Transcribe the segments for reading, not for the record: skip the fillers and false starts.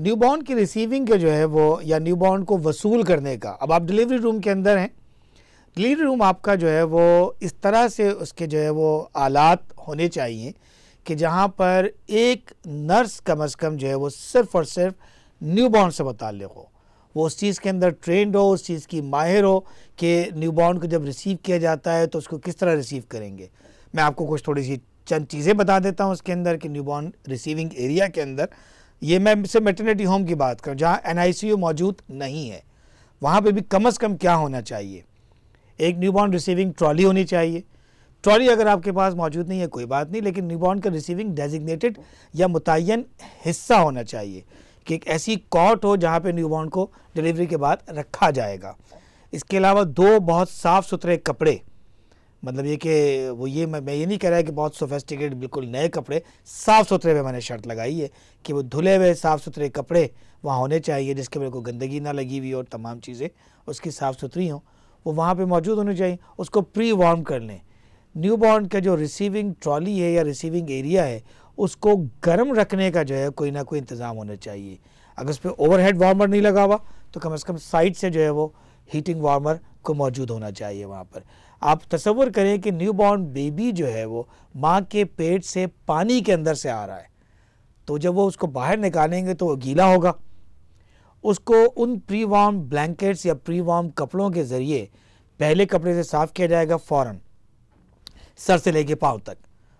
Newborn की receiving के जो है वो या न्यूबॉर्न को वसूल करने का, अब आप डिलीवरी रूम के अंदर हैं, डिलीवरी रूम आपका जो है वो इस तरह से उसके जो है वो आलात होने चाहिए कि जहाँ पर एक नर्स कम से कम जो है वो सिर्फ़ और सिर्फ न्यूबॉर्न से मुताल्लिक़ हो, वो उस चीज़ के अंदर ट्रेंड हो, उस चीज़ की माहिर हो कि न्यूबॉर्न को जब रिसीव किया जाता है तो उसको किस तरह रिसीव करेंगे। मैं आपको कुछ थोड़ी सी चंद चीज़ें बता देता हूँ उसके अंदर कि न्यूबॉर्न रिसीविंग एरिया के अंदर, ये मैं सिर्फ मैटरनिटी होम की बात करूँ जहाँ NICU मौजूद नहीं है, वहाँ पे भी कम से कम क्या होना चाहिए, एक न्यूबॉर्न रिसीविंग ट्रॉली होनी चाहिए। ट्रॉली अगर आपके पास मौजूद नहीं है कोई बात नहीं, लेकिन न्यूबॉर्न का रिसीविंग डेजिग्नेटेड या मुतय्यन हिस्सा होना चाहिए कि एक ऐसी कॉट हो जहाँ पे न्यूबॉर्न को डिलीवरी के बाद रखा जाएगा। इसके अलावा 2 बहुत साफ़ सुथरे कपड़े, मतलब ये कि वो ये मैं ये नहीं कह रहा है कि बहुत सोफेस्टिकेटेड बिल्कुल नए कपड़े, साफ़ सुथरे पे मैंने शर्त लगाई है कि वो धुले हुए साफ़ सुथरे कपड़े वहाँ होने चाहिए जिसके ऊपर कोई गंदगी ना लगी हुई और तमाम चीज़ें उसकी साफ़ सुथरी हों, वो वहाँ पे मौजूद होनी चाहिए। उसको प्री वार्म कर लें। न्यूबॉर्न का जो रिसीविंग ट्रॉली है या रिसीविंग एरिया है उसको गर्म रखने का जो है कोई ना कोई इंतज़ाम होना चाहिए। अगर उस पर ओवरहेड वार्मर नहीं लगा हुआ तो कम से कम साइड से जो है वो हीटिंग वार्मर को मौजूद होना चाहिए वहाँ पर। आप तसव्वुर करें कि न्यूबॉर्न बेबी जो है वो माँ के पेट से पानी के अंदर से आ रहा है, तो जब वो उसको बाहर निकालेंगे तो वो गीला होगा, उसको उन प्री वार्म ब्लैंकेट्स या प्री वार्म कपड़ों के ज़रिए पहले कपड़े से साफ़ किया जाएगा फ़ौरन, सर से लेके पाँव तक,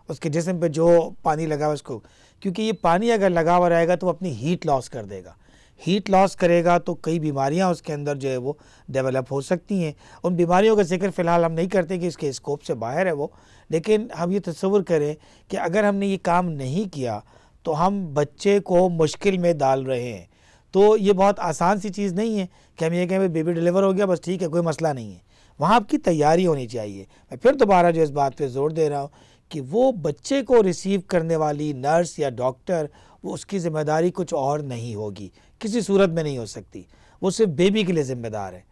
उसके जिस्म पे जो पानी लगा हुआ उसको, क्योंकि ये पानी अगर लगा हुआ रहेगा तो वो अपनी हीट लॉस कर देगा, हीट लॉस करेगा तो कई बीमारियां उसके अंदर जो है वो डेवलप हो सकती हैं। उन बीमारियों का जिक्र फ़िलहाल हम नहीं करते कि इसके स्कोप से बाहर है वो, लेकिन हम ये तसव्वुर करें कि अगर हमने ये काम नहीं किया तो हम बच्चे को मुश्किल में डाल रहे हैं। तो ये बहुत आसान सी चीज़ नहीं है कि हम ये कहें बेबी डिलीवर हो गया बस ठीक है कोई मसला नहीं है, वहाँ आपकी तैयारी होनी चाहिए। मैं फिर दोबारा जो इस बात पे ज़ोर दे रहा हूँ कि वो बच्चे को रिसीव करने वाली नर्स या डॉक्टर, वो उसकी ज़िम्मेदारी कुछ और नहीं होगी, किसी सूरत में नहीं हो सकती, वो सिर्फ बेबी के लिए ज़िम्मेदार है।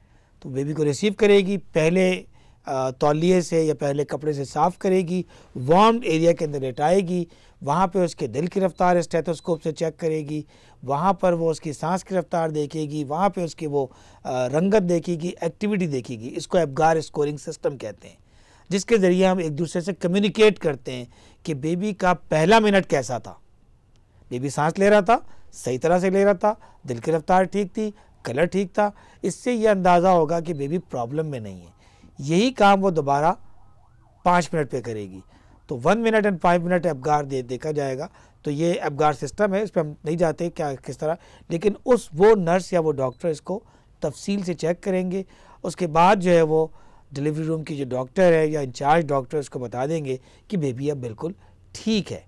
तो बेबी को रिसीव करेगी, पहले तौलिए से या पहले कपड़े से साफ़ करेगी, वार्म एरिया के अंदर लेटाएगी, वहाँ पे उसके दिल की रफ्तार स्टेथोस्कोप से चेक करेगी, वहाँ पर वो उसकी सांस की रफ्तार देखेगी, वहाँ पे उसकी वो रंगत देखेगी, एक्टिविटी देखेगी। इसको एबगार स्कोरिंग सिस्टम कहते हैं, जिसके ज़रिए हम एक दूसरे से कम्युनिकेट करते हैं कि बेबी का पहला मिनट कैसा था, बेबी सांस ले रहा था, सही तरह से ले रहा था, दिल की रफ्तार ठीक थी, कलर ठीक था। इससे ये अंदाज़ा होगा कि बेबी प्रॉब्लम में नहीं है। यही काम वो दोबारा 5 मिनट पे करेगी। तो 1 मिनट एंड 5 मिनट एबगार देखा जाएगा। तो ये एबगार सिस्टम है, इस पर हम नहीं जाते क्या किस तरह, लेकिन वो नर्स या वो डॉक्टर इसको तफसील से चेक करेंगे। उसके बाद जो है वो डिलीवरी रूम की जो डॉक्टर है या इंचार्ज डॉक्टर उसको बता देंगे कि बेबी अब बिल्कुल ठीक है।